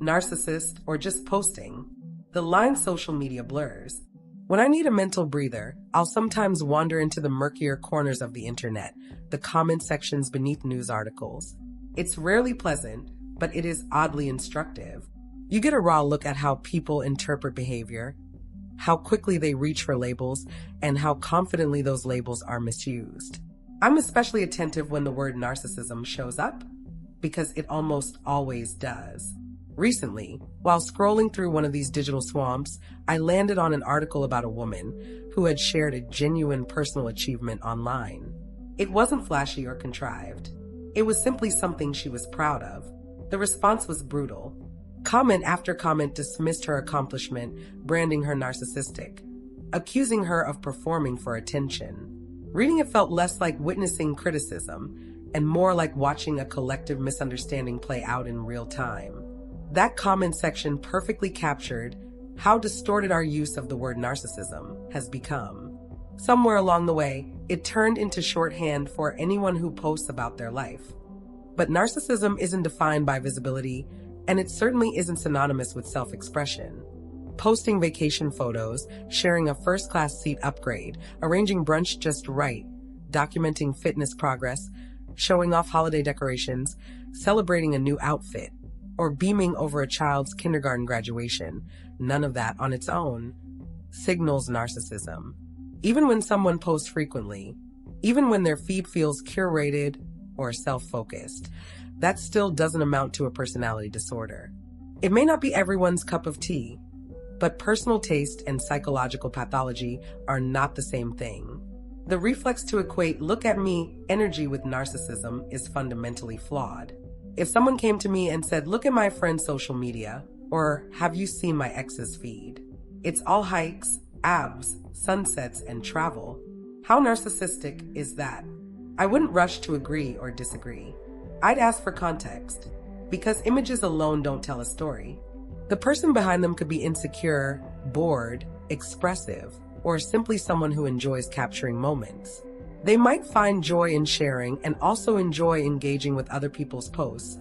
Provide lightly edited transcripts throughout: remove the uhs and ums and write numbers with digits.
narcissist, or just posting. The line social media blurs. When I need a mental breather, I'll sometimes wander into the murkier corners of the internet, the comment sections beneath news articles. It's rarely pleasant, but it is oddly instructive. You get a raw look at how people interpret behavior, how quickly they reach for labels, and how confidently those labels are misused. I'm especially attentive when the word narcissism shows up, because it almost always does. Recently, while scrolling through one of these digital swamps, I landed on an article about a woman who had shared a genuine personal achievement online. It wasn't flashy or contrived. It was simply something she was proud of. The response was brutal. Comment after comment dismissed her accomplishment, branding her narcissistic, accusing her of performing for attention. Reading it felt less like witnessing criticism and more like watching a collective misunderstanding play out in real time. That comment section perfectly captured how distorted our use of the word narcissism has become. Somewhere along the way, it turned into shorthand for anyone who posts about their life. But narcissism isn't defined by visibility, and it certainly isn't synonymous with self-expression. Posting vacation photos, sharing a first-class seat upgrade, arranging brunch just right, documenting fitness progress, showing off holiday decorations, celebrating a new outfit, or beaming over a child's kindergarten graduation, none of that on its own signals narcissism. Even when someone posts frequently, even when their feed feels curated or self-focused, that still doesn't amount to a personality disorder. It may not be everyone's cup of tea, but personal taste and psychological pathology are not the same thing. The reflex to equate "look at me" energy with narcissism is fundamentally flawed. If someone came to me and said, "Look at my friend's social media," or "Have you seen my ex's feed?" It's all hikes, abs, sunsets, and travel. How narcissistic is that? I wouldn't rush to agree or disagree. I'd ask for context, because images alone don't tell a story. The person behind them could be insecure, bored, expressive, or simply someone who enjoys capturing moments. They might find joy in sharing and also enjoy engaging with other people's posts,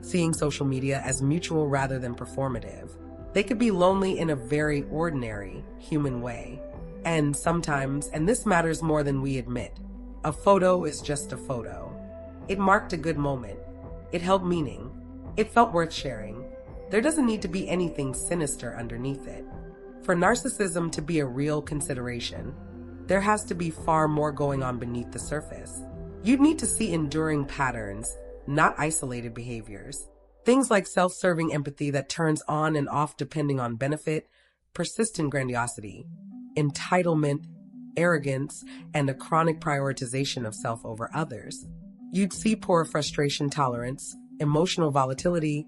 seeing social media as mutual rather than performative. They could be lonely in a very ordinary, human way. And sometimes, and this matters more than we admit, a photo is just a photo. It marked a good moment. It held meaning. It felt worth sharing. There doesn't need to be anything sinister underneath it. For narcissism to be a real consideration, there has to be far more going on beneath the surface. You'd need to see enduring patterns, not isolated behaviors. Things like self-serving empathy that turns on and off depending on benefit, persistent grandiosity, entitlement, arrogance, and a chronic prioritization of self over others. You'd see poor frustration tolerance, emotional volatility,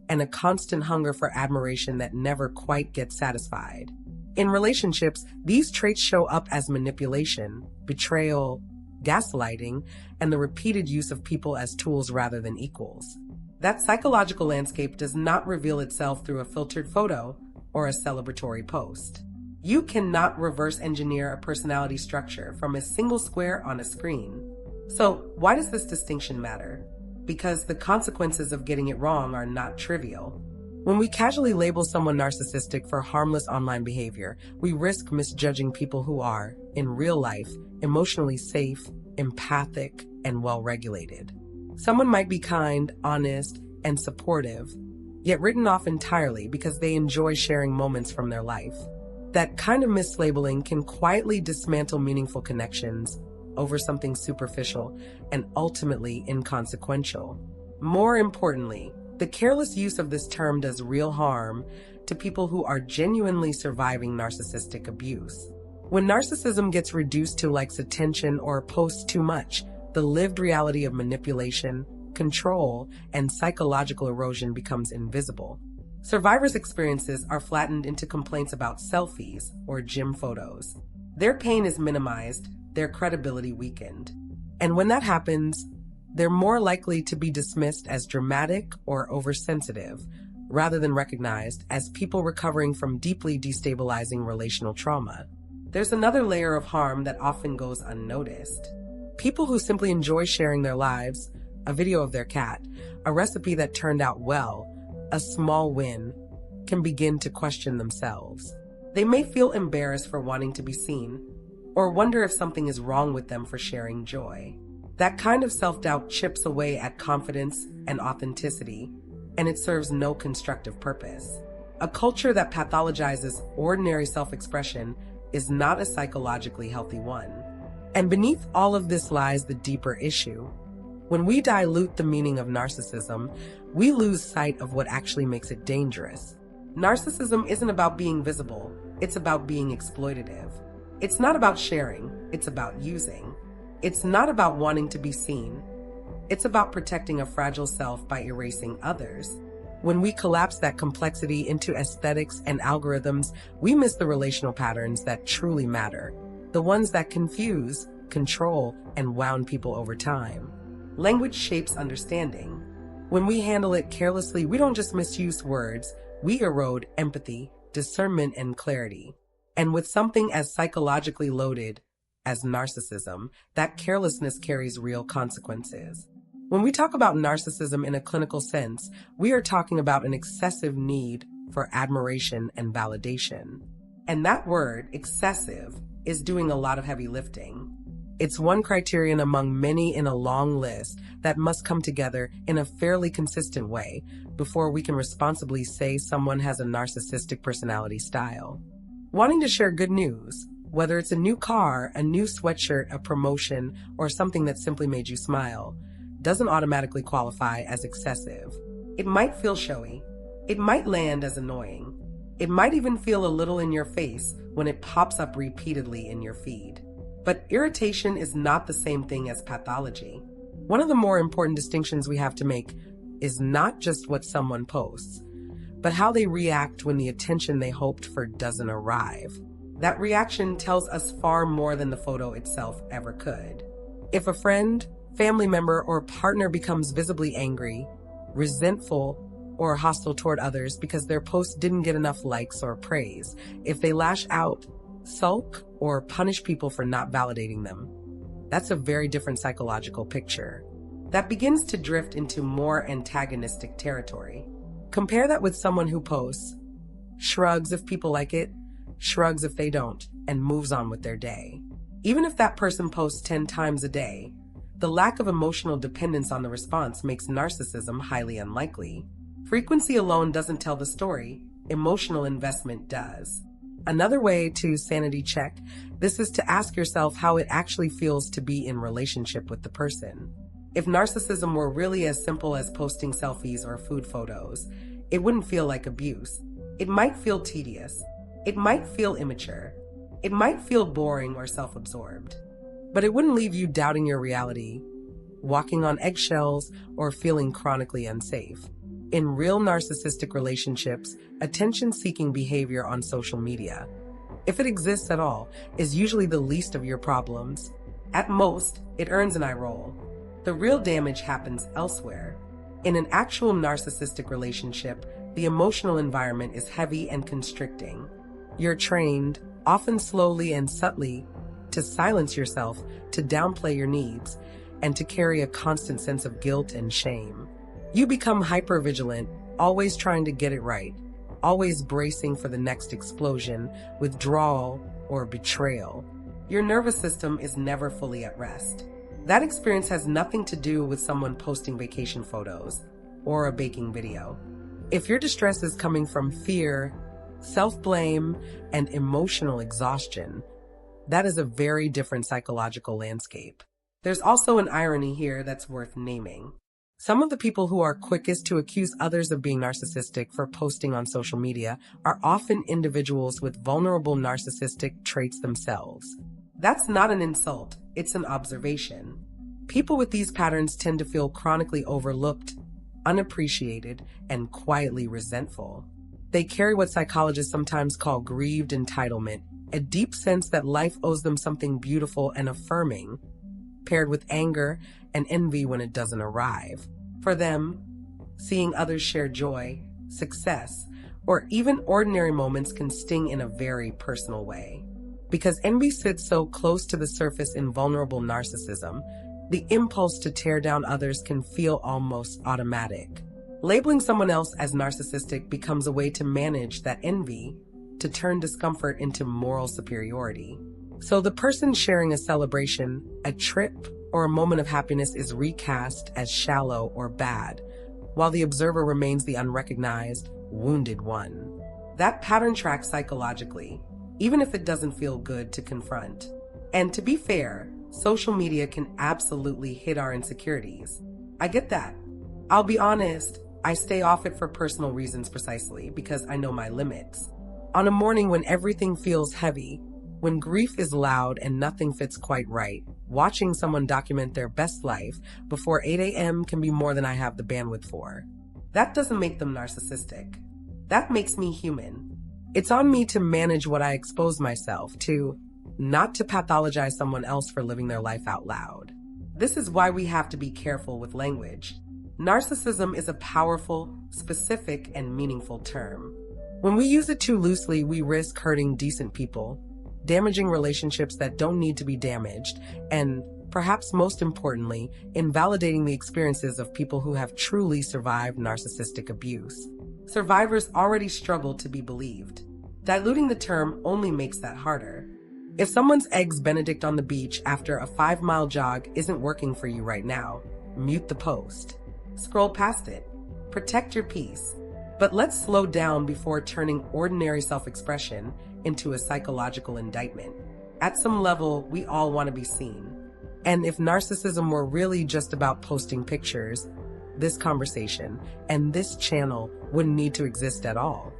and a constant hunger for admiration that never quite gets satisfied. In relationships, these traits show up as manipulation, betrayal, gaslighting, and the repeated use of people as tools rather than equals. That psychological landscape does not reveal itself through a filtered photo or a celebratory post. You cannot reverse engineer a personality structure from a single square on a screen. So, why does this distinction matter? Because the consequences of getting it wrong are not trivial. When we casually label someone narcissistic for harmless online behavior, we risk misjudging people who are, in real life, emotionally safe, empathic, and well-regulated. Someone might be kind, honest, and supportive, yet written off entirely because they enjoy sharing moments from their life. That kind of mislabeling can quietly dismantle meaningful connections over something superficial and ultimately inconsequential. More importantly, the careless use of this term does real harm to people who are genuinely surviving narcissistic abuse. When narcissism gets reduced to likes attention or posts too much, the lived reality of manipulation, control, and psychological erosion becomes invisible. Survivors' experiences are flattened into complaints about selfies or gym photos. Their pain is minimized, their credibility weakened. And when that happens, they're more likely to be dismissed as dramatic or oversensitive, rather than recognized as people recovering from deeply destabilizing relational trauma. There's another layer of harm that often goes unnoticed. People who simply enjoy sharing their lives, a video of their cat, a recipe that turned out well, a small win, can begin to question themselves. They may feel embarrassed for wanting to be seen, or wonder if something is wrong with them for sharing joy. That kind of self-doubt chips away at confidence and authenticity, and it serves no constructive purpose. A culture that pathologizes ordinary self-expression is not a psychologically healthy one. And beneath all of this lies the deeper issue. When we dilute the meaning of narcissism, we lose sight of what actually makes it dangerous. Narcissism isn't about being visible, it's about being exploitative. It's not about sharing, it's about using. It's not about wanting to be seen. It's about protecting a fragile self by erasing others. When we collapse that complexity into aesthetics and algorithms, we miss the relational patterns that truly matter, the ones that confuse, control, and wound people over time. Language shapes understanding. When we handle it carelessly, we don't just misuse words, we erode empathy, discernment, and clarity. And with something as psychologically loaded as narcissism, that carelessness carries real consequences. When we talk about narcissism in a clinical sense, we are talking about an excessive need for admiration and validation. And that word, excessive, is doing a lot of heavy lifting. It's one criterion among many in a long list that must come together in a fairly consistent way before we can responsibly say someone has a narcissistic personality style. Wanting to share good news, whether it's a new car, a new sweatshirt, a promotion, or something that simply made you smile, doesn't automatically qualify as excessive. It might feel showy. It might land as annoying. It might even feel a little in your face when it pops up repeatedly in your feed. But irritation is not the same thing as pathology. One of the more important distinctions we have to make is not just what someone posts, but how they react when the attention they hoped for doesn't arrive. That reaction tells us far more than the photo itself ever could. If a friend, family member, or partner becomes visibly angry, resentful, or hostile toward others because their post didn't get enough likes or praise, if they lash out, sulk, or punish people for not validating them, that's a very different psychological picture. That begins to drift into more antagonistic territory. Compare that with someone who posts, shrugs if people like it, shrugs if they don't, and moves on with their day. Even if that person posts 10 times a day, the lack of emotional dependence on the response makes narcissism highly unlikely. Frequency alone doesn't tell the story, emotional investment does. Another way to sanity check this is to ask yourself how it actually feels to be in relationship with the person. If narcissism were really as simple as posting selfies or food photos, it wouldn't feel like abuse. It might feel tedious. It might feel immature. It might feel boring or self-absorbed. But it wouldn't leave you doubting your reality, walking on eggshells, or feeling chronically unsafe. In real narcissistic relationships, attention-seeking behavior on social media, if it exists at all, is usually the least of your problems. At most, it earns an eye roll. The real damage happens elsewhere. In an actual narcissistic relationship, the emotional environment is heavy and constricting. You're trained, often slowly and subtly, to silence yourself, to downplay your needs, and to carry a constant sense of guilt and shame. You become hypervigilant, always trying to get it right, always bracing for the next explosion, withdrawal, or betrayal. Your nervous system is never fully at rest. That experience has nothing to do with someone posting vacation photos or a baking video. If your distress is coming from fear, self-blame, and emotional exhaustion, that is a very different psychological landscape. There's also an irony here that's worth naming. Some of the people who are quickest to accuse others of being narcissistic for posting on social media are often individuals with vulnerable narcissistic traits themselves. That's not an insult, it's an observation. People with these patterns tend to feel chronically overlooked, unappreciated, and quietly resentful. They carry what psychologists sometimes call grieved entitlement, a deep sense that life owes them something beautiful and affirming, paired with anger and envy when it doesn't arrive. For them, seeing others share joy, success, or even ordinary moments can sting in a very personal way. Because envy sits so close to the surface in vulnerable narcissism, the impulse to tear down others can feel almost automatic. Labeling someone else as narcissistic becomes a way to manage that envy, to turn discomfort into moral superiority. So the person sharing a celebration, a trip, or a moment of happiness is recast as shallow or bad, while the observer remains the unrecognized, wounded one. That pattern tracks psychologically, even if it doesn't feel good to confront. And to be fair, social media can absolutely hit our insecurities. I get that. I'll be honest, I stay off it for personal reasons precisely because I know my limits. On a morning when everything feels heavy, when grief is loud and nothing fits quite right, watching someone document their best life before 8 a.m. can be more than I have the bandwidth for. That doesn't make them narcissistic. That makes me human. It's on me to manage what I expose myself to, not to pathologize someone else for living their life out loud. This is why we have to be careful with language. Narcissism is a powerful, specific, and meaningful term. When we use it too loosely, we risk hurting decent people, damaging relationships that don't need to be damaged, and, perhaps most importantly, invalidating the experiences of people who have truly survived narcissistic abuse. Survivors already struggle to be believed. Diluting the term only makes that harder. If someone's eggs Benedict on the beach after a 5-mile jog isn't working for you right now, mute the post. Scroll past it. Protect your peace. But let's slow down before turning ordinary self-expression into a psychological indictment. At some level, we all want to be seen. And if narcissism were really just about posting pictures, this conversation and this channel wouldn't need to exist at all.